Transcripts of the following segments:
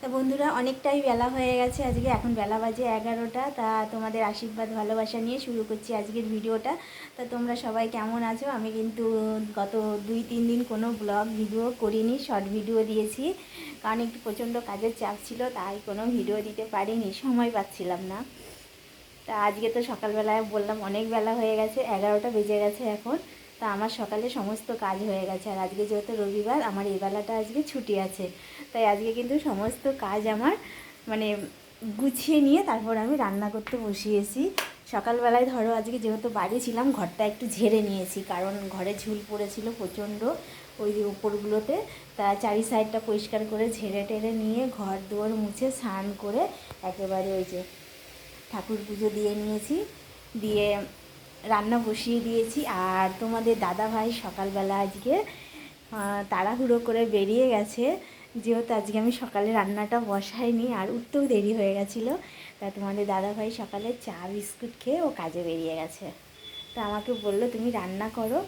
তা বন্ধুরা, অনেকটাই বেলা হয়ে গেছে আজকে। এখন বেলা বাজে 11টা। তা তোমাদের আশীর্বাদ ভালোবাসা নিয়ে শুরু করছি আজকের ভিডিওটা। তা তোমরা সবাই কেমন আছো? আমি কিন্তু গত 2-3 দিন কোনো ব্লগ ভিডিও করিনি, শর্ট ভিডিও দিয়েছি, কারণ একটু প্রচণ্ড কাজের চাপ ছিল, তাই কোনো ভিডিও দিতে পারিনি, সময় পাচ্ছিলাম না। তা আজকে তো সকালবেলায় বললাম অনেক বেলা হয়ে গেছে, 11টা বেজে গেছে এখন। তা আমার সকালে সমস্ত কাজ হয়ে গেছে, আর আজকে যেহেতু রবিবার, আমার এই বেলাটা আজকে ছুটি আছে, তাই আজকে কিন্তু সমস্ত কাজ আমার মানে গুছিয়ে নিয়ে তারপর আমি রান্না করতে বসিয়েছি। সকালবেলায় ধরো আজকে যেহেতু বাড়ি ছিলাম, ঘরটা একটু ঝেড়ে নিয়েছি, কারণ ঘরে ঝুল পড়েছিল প্রচণ্ড ওই যে উপরগুলোতে। তা চারি সাইডটা পরিষ্কার করে ঝেড়ে টেড়ে নিয়ে ঘর দুয়ার মুছে স্নান করে একেবারে ওই যে ঠাকুর পুজো দিয়ে নিয়েছি, দিয়ে রান্না বসিয়ে দিয়েছি। আর তোমাদের দাদা ভাই সকালবেলা আজকে তাড়াহুড়ো করে বেরিয়ে গেছে, যেহেতু আজকে আমি সকালে রান্নাটা বসাইনি আর উঠতেও দেরি হয়ে গেছিলো। তা তোমাদের দাদা ভাই সকালে চা বিস্কুট খেয়ে ও কাজে বেরিয়ে গেছে। তা আমাকে বললো তুমি রান্না করো।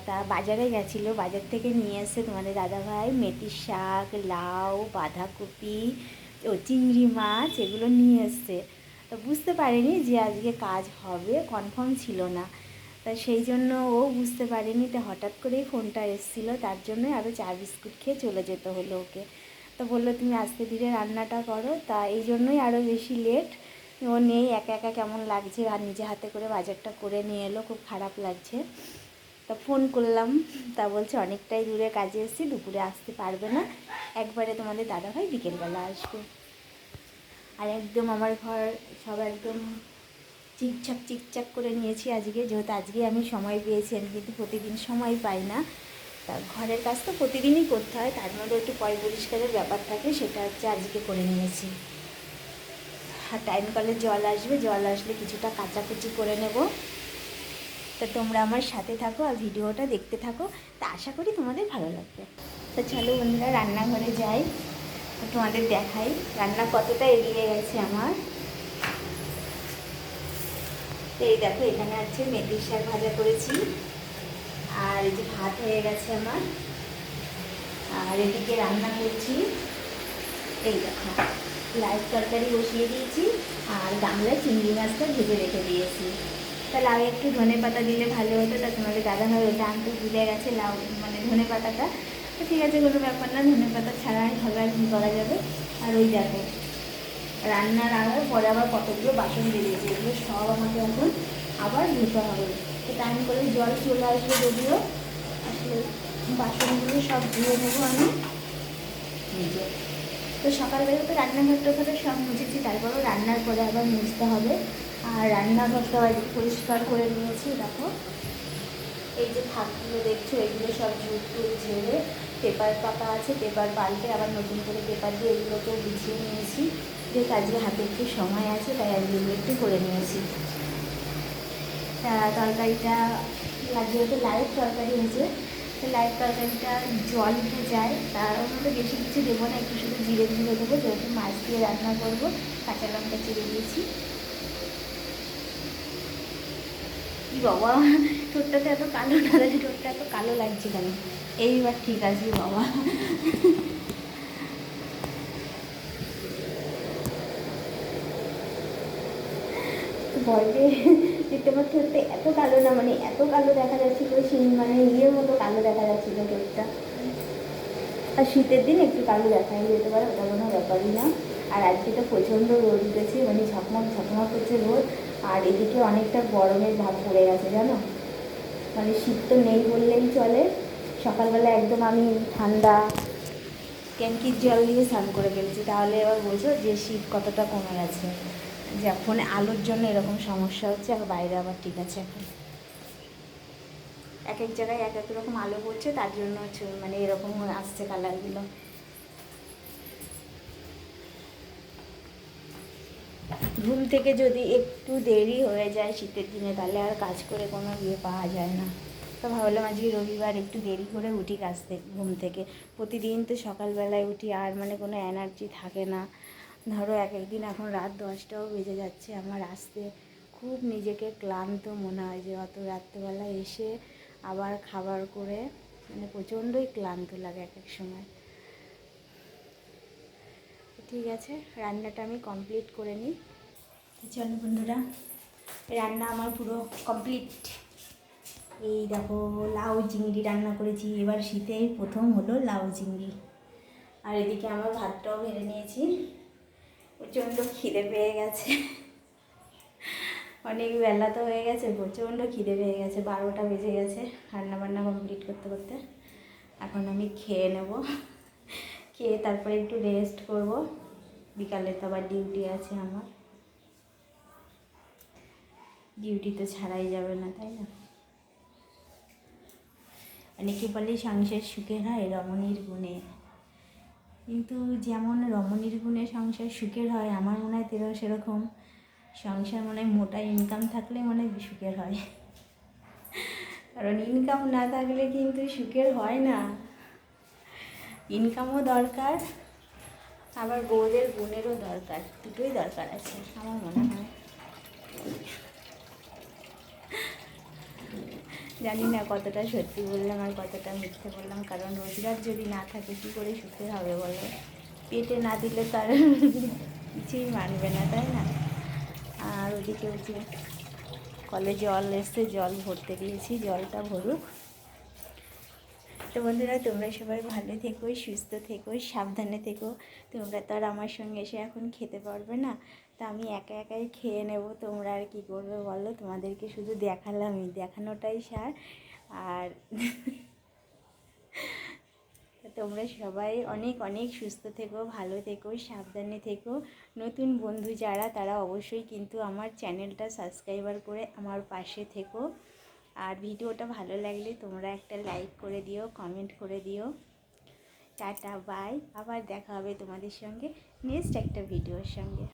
তা বাজারে গেছিলো, বাজার থেকে নিয়ে এসে তোমাদের দাদাভাই মেথির শাক, লাউ, বাঁধাকপি ও চিংড়ি মাছ এগুলো নিয়ে এসছে। তো বুঝতে পারিনি যে আজকে কাজ হবে, কনফার্ম ছিল না। তা সেই জন্য ও বুঝতে পারেনি, তা হঠাৎ করেই ফোনটা এসেছিলো, তার জন্যই আরও চা বিস্কুট খেয়ে চলে যেতে হলো ওকে। তো বললো তুমি আস্তে ধীরে রান্নাটা করো, তা এই জন্যই আরও বেশি লেট। ও নেই, একা একা কেমন লাগছে, আর নিজে হাতে করে বাজারটা করে নিয়ে এলো, খুব খারাপ লাগছে। তা ফোন করলাম, তা বলছে অনেকটাই দূরে কাজে এসেছি, দুপুরে আসতে পারবে না, একবারে তোমাদের দাদাভাই বিকেলবেলা আসবে। আর একদম আমার ঘর সব একদম চিকচাক চিকচাক করে নিয়েছি আজকে, যেহেতু আজকে আমি সময় পেয়েছি, আমি কিন্তু প্রতিদিন সময় পাই না। তা ঘরের কাজ তো প্রতিদিনই করতে হয়, তার মধ্যে একটু পয় পরিষ্কারের ব্যাপার থাকে, সেটা হচ্ছে আজকে করে নিয়েছি। আর টাইম কলে জল আসবে, জল আসলে কিছুটা কাচাকুচি করে নেব। তা তোমরা আমার সাথে থাকো আর ভিডিওটা দেখতে থাকো, তা আশা করি তোমাদের ভালো লাগবে। তো চলো বন্ধুরা, রান্নাঘরে যাই, তোমাদের দেখাই রান্না কতটা এগিয়ে গেছে আমার। তো এই দেখো, এখানে আছে মেথির শাক ভাজা করেছি, আর এই যে ভাত হয়ে গেছে আমার, আর এদিকে রান্না করছি এই দেখো লাউ তরকারি বসিয়ে দিয়েছি, আর গামলায় চিংড়ি মাছটা ভেজে রেখে দিয়েছি। তা লাউ একটু ধনে পাতা দিলে ভালো হতো, তা তোমাদের দাদাভাই ওটা আনতে ভুলে গেছে, লাউ মানে ধনে পাতাটা। তো ঠিক আছে, কোনো ব্যাপার না, ধনে পাতা ছাড়াই হবে, আর কী করা যাবে। আর ওই দেখো রান্নার আগার পরে আবার কতগুলো বাসন বেরিয়েছে, এগুলো সব আমাকে এখন আবার ধুতে হবে। তো টাইম করে জল চলে আসবে, যদিও আসলে বাসনগুলো সব ধুয়ে নেবো আমি নিজে। তো সকালবেলা তো রান্নাঘরটা করে সব মুছেছি, তারপরেও রান্নার পরে আবার মুছতে হবে। আর রান্নাঘরটাও পরিষ্কার করে নিয়েছি। দেখো এই যে থাকগুলো দেখছো, এগুলো সব ঝুট টুট ঝেড়ে পেপার পাতা আছে, পেপার পাল্টে আবার নতুন করে পেপার দিয়ে এগুলোকেও বিছিয়ে নিয়েছি, যেহেতু আজকে হাতে একটু সময় আছে, তাই আজকে এগুলো একটু করে নিয়েছি। তা তরকারিটা যেহেতু লাইট তরকারি হয়েছে, তো লাইট তরকারিটা জল উঠে যায়, তার মধ্যে বেশি কিছু দেবো না, একটু শুধু জিরে গুঁড়ো দেবো, যেহেতু মাছ দিয়ে রান্না করবো। কাঁচা লঙ্কা চিড়ে দিয়েছি। কি বাবা, ঠোঁটটাতে এত কালো না, ঠোঁটটা এত কালো লাগছে কেন? এইবার ঠিক আছে বাবা। ভয়তে দেখতে পাচ্ছি, ঠোঁটটা এত কালো না, মানে এত কালো দেখা যাচ্ছিলো, সেই মানে ইয়ের মতো কালো দেখা যাচ্ছিলো ঠোঁটটা। আর শীতের দিন একটু কালো দেখাই যেতে পারে, ওটা কোনো ব্যাপারই না। আর আজকে তো প্রচণ্ড রোদ উঠেছে, মানে ঝকমক ঝকমক করছে রোদ। আর এদিকে অনেকটা গরমের ভাব পড়ে গেছে জানো, মানে শীত তো নেই বললেই চলে। সকালবেলা একদম আমি ঠান্ডা ট্যাঙ্কির জল দিয়ে স্নান করে ফেলছি, তাহলে এবার বোঝো যে শীত কতটা কমে গেছে। যখন আলোর জন্য এরকম সমস্যা হচ্ছে, আর বাইরে আবার ঠিক আছে। এখন এক এক জায়গায় এক এক রকম আলো পড়ছে, তার জন্য হচ্ছে মানে এরকম আসছে কালারগুলো। ঘুম থেকে যদি একটু দেরি হয়ে যায় শীতের দিনে, তাহলে আর কাজ করে কোনো পাওয়া যায় না। তো ভাবলাম আজকে রবিবার একটু দেরি করে উঠি কাজ থেকে, ঘুম থেকে। প্রতিদিন তো সকালবেলায় উঠি, আর মানে কোনো এনার্জি থাকে না। ধরো এক একদিন এখন রাত 10টাও বেজে যাচ্ছে আমার আসতে, খুব নিজেকে ক্লান্ত মনে হয়, যে অত রাত্রেবেলা এসে আবার খাবার করে মানে প্রচণ্ডই ক্লান্ত লাগে এক এক সময়। ঠিক আছে, রান্নাটা আমি কমপ্লিট করে নিই। চলো বন্ধুরা, রান্না আমার পুরো কমপ্লিট। এই দেখো লাউ চিংড়ি রান্না করেছি, এবার শীতেই প্রথম হলো লাউ চিংড়ি। আর এদিকে আমার ভাতটাও বেড়ে নিয়েছি। প্রচণ্ড খিদে পেয়ে গেছে, অনেক বেলা তো হয়ে গেছে, প্রচণ্ড খিদে পেয়ে গেছে, 12টা বেজে গেছে রান্নাবান্না কমপ্লিট করতে করতে। এখন আমি খেয়ে নেব, খেয়ে তারপরে একটু রেস্ট করব। বিকালে তো আবার ডিউটি আছে আমার, ডিউটি তো ছাড়াই যাবে না, তাই না? অনেকে বলে সংসার সুখের হয় রমণীর গুণে, কিন্তু যেমন রমণীর গুণে সংসার সুখের হয়, আমার মনে হয় সেরকম সংসার মনে হয় মোটা ইনকাম থাকলে মনে হয় সুখের হয়। কারণ ইনকাম না থাকলে কিন্তু সুখের হয় না। ইনকামও দরকার, আবার বউদের গুণেরও দরকার, দুটোই দরকার আছে আমার মনে হয়। জানি না কতটা সত্যি বললাম আর কতটা মিথ্যে বললাম, কারণ রোজগার যদি না থাকে কী করে সুখের হবে বলো? পেটে না দিলে তার কিছুই মানবে না, তাই না? আর ওদিকে যে কলে জল এসছে, জল ভরতে দিয়েছি, জলটা ভরুক। তো বন্ধুরা, তোমরা সবাই ভালো থেকো, সুস্থ থেকো, সাবধানে থেকো। তোমরা তো আর আমার সঙ্গে এসে এখন খেতে পারবে না, তা আমি একা একাই খেয়ে নেব। তোমরা আর কী করবে বলো? তোমাদেরকে শুধু দেখালামই, দেখানোটাই সার। আর তোমরা সবাই অনেক অনেক সুস্থ থেকো, ভালো থেকো, সাবধানে থেকো। নতুন বন্ধু যারা, তারা অবশ্যই কিন্তু আমার চ্যানেলটা সাবস্ক্রাইবার করে আমার পাশে থেকো। আর ভিডিওটা ভালো লাগলে তোমরা একটা লাইক করে দিও, কমেন্ট করে দিও। Ta ta, bye. আবার দেখা হবে তোমাদের সঙ্গে নেক্সট একটা ভিডিওর সঙ্গে।